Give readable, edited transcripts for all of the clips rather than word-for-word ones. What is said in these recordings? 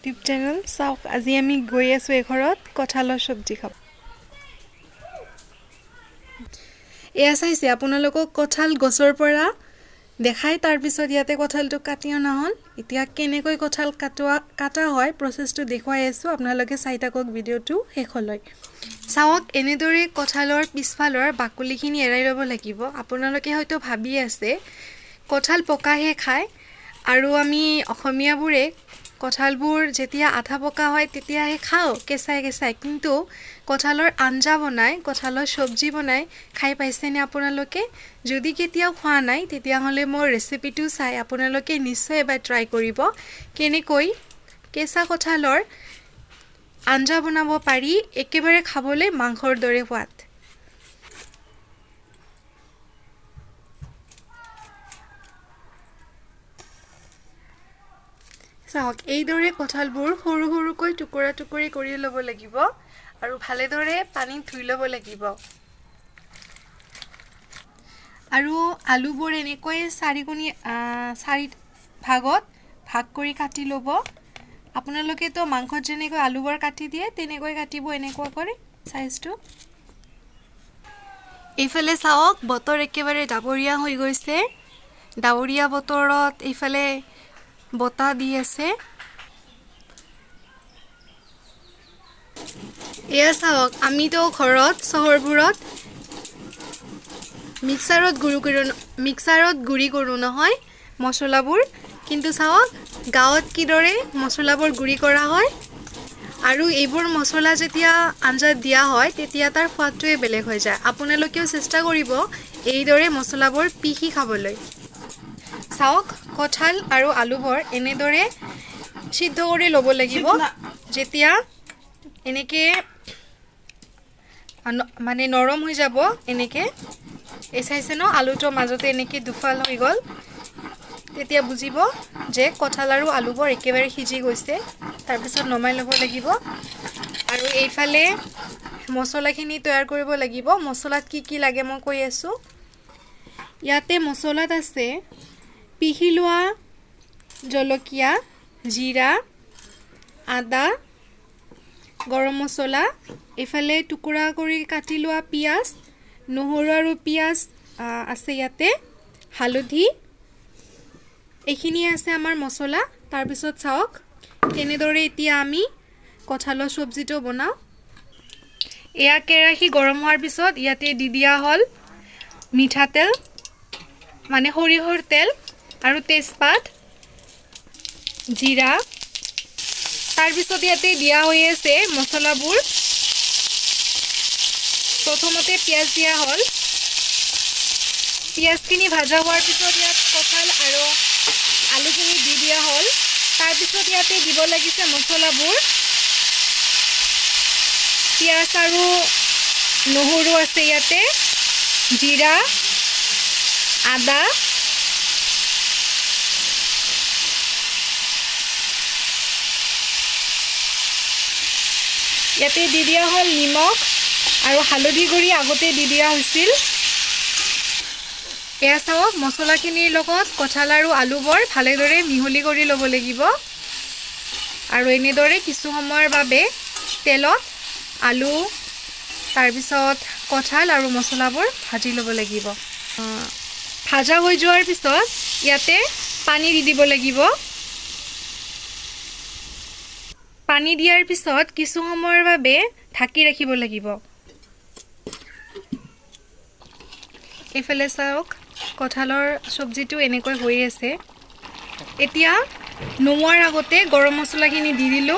YouTube channel চাওক আজি আমি গৈ আছো এঘৰত কঁঠালৰ সবজি খাব এয়া চাইছে আপোনালোকক কঁঠাল গছৰ পৰা দেখাই তাৰ পিছত ইয়াতে কঁঠালটো কাটি অনা হল এতিয়া কেনেকৈ কঁঠাল কাটা হয় প্ৰসেছটো দেখুৱাই আছো আপোনালোকে চাই থাকক ভিডিওটো শেষলৈ চাওক এনেদৰে কঁঠালৰ পিছফালৰ বাকলিখিনি এৰাই ল'ব লাগিব আপোনালোকে হয়তো ভাবি আছে কঁঠাল পকাহে খায় আৰু আমি অসমীয়াবোৰে কঁঠালবোৰ যেতিয়া আধা পকা হয় তেতিয়াহে খাও কেঁচাই কিন্তু কঁঠালৰ আঞ্জা বনাই কঁঠালৰ সবজি বনাই খাই পাইছেনে আপোনালোকে যদি কেতিয়াও খোৱা নাই তেতিয়া হলে মোৰ ৰেচিপিটো চাই আপোনালোকে নিশ্চয় এবাৰ ট্ৰাই কৰিব কেনেকৈ কেঁচা কঁঠালৰ আঞ্জা বনাব পাৰি একেবাৰে খাবলৈ মাংসৰ দৰে সোৱাদ চাওক এইদৰে কঁঠালবোৰ সৰু সৰুকৈ টুকুৰা টুকুৰি কৰি ল'ব লাগিব আৰু ভালেদৰে পানী ধুই ল'ব লাগিব আৰু আলুবোৰ এনেকৈ চাৰি ভাগত ভাগ কৰি কাটি ল'ব আপোনালোকে তো মাংসত যেনেকৈ আলুবোৰ কাটি দিয়ে তেনেকৈ কাটিব এনেকুৱা কৰি সাইজটো এইফালে চাওক বতৰ একেবাৰে ডাবৰীয়া হৈ গৈছে ডাবৰীয়া বতৰত এইফালে বতা দি আছে এয়া চাওক আমিতো ঘৰত চহৰবোৰত মিক্সাৰত গুৰি কৰো নহয় মছলাবোৰ কিন্তু চাওক গাঁৱত কিদৰে মছলাবোৰ গুৰি কৰা হয় আৰু এইবোৰ মছলা যেতিয়া আঞ্জাত দিয়া হয় তেতিয়া তাৰ সোৱাদটোৱে বেলেগ হৈ যায় আপোনালোকেও চেষ্টা কৰিব এইদৰে মছলাবোৰ পিহি খাবলৈ চাওক কঁঠাল আৰু আলুবোৰ এনেদৰে সিদ্ধ কৰি ল'ব লাগিব যেতিয়া এনেকে মানে নৰম হৈ যাব এনেকে এই চাইছে ন আলুটো মাজতে এনেকে দুফাল হৈ গল তেতিয়া বুজিব যে কঁঠাল আৰু আলুবোৰ একেবাৰে সিজি গৈছে তাৰ পিছত নমাই ল'ব লাগিব আৰু এইফালে মছলাখিনি তৈয়াৰ কৰিব লাগিব মছলাত কি লাগে মই কৈ আছো ইয়াতে মছলাত আছে পিহি লোৱা জলকীয়া জিৰা আদা গৰম মছলা এফালে টুকুৰা কৰি কাটি লোৱা পিয়াজ নহৰু আৰু পিয়াজ আছে ইয়াতে হালধি এইখিনি আছে আমাৰ মছলা তাৰ পিছত চাওক কেনেদৰে এতিয়া আমি কঁঠালৰ সবজিটো বনাও এয়া কেৰাহী গৰম হোৱাৰ পিছত ইয়াতে দি দিয়া হল মিঠাতেল মানে সৰিয়হৰ তেল আৰু তেজপাত জিৰা তাৰ পিছত ইয়াতে দিয়া হৈ আছে মছলাবোৰ প্ৰথমতে পিয়াজ দিয়া হল পিয়াজখিনি ভাজা হোৱাৰ পিছত ইয়াত কঁঠাল আৰু আলুখিনি দি দিয়া হল তাৰ পিছত ইয়াতে দিব লাগিছে মছলাবোৰ পিয়াজ আৰু নহৰু আছে ইয়াতে জিৰা আদা ইয়াতে দি দিয়া হল নিমখ আৰু হালধি গুৰি আগতে দি দিয়া হৈছিল এয়া চাওক মছলাখিনিৰ লগত কঁঠাল আৰু আলুবোৰ ভালেদৰে মিহলি কৰি ল'ব লাগিব আৰু এনেদৰে কিছু সময়ৰ বাবে তেলত আলু তাৰ পিছত কঁঠাল আৰু মছলাবোৰ ভাজি ল'ব লাগিব ভাজা হৈ যোৱাৰ পিছত ইয়াতে পানী দি দিব লাগিব পানী দিয়াৰ পিছত কিছু সময়ৰ বাবে ঢাকি ৰাখিব লাগিব এফালে চাওক কঁঠালৰ সবজিটো এনেকৈ হৈ আছে এতিয়া নমোৱাৰ আগতে গৰম মছলাখিনি দি দিলো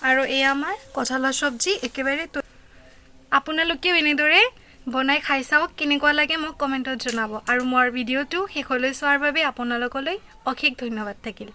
আৰু এই আমাৰ কঁঠালৰ সবজি একেবাৰে আপোনালোকেও এনেদৰে বনাই খাই চাওক কেনেকুৱা লাগে মোক কমেন্টত জনাব আৰু মোৰ ভিডিওটো শেষলৈ চোৱাৰ বাবে আপোনালোকলৈ অশেষ ধন্যবাদ থাকিল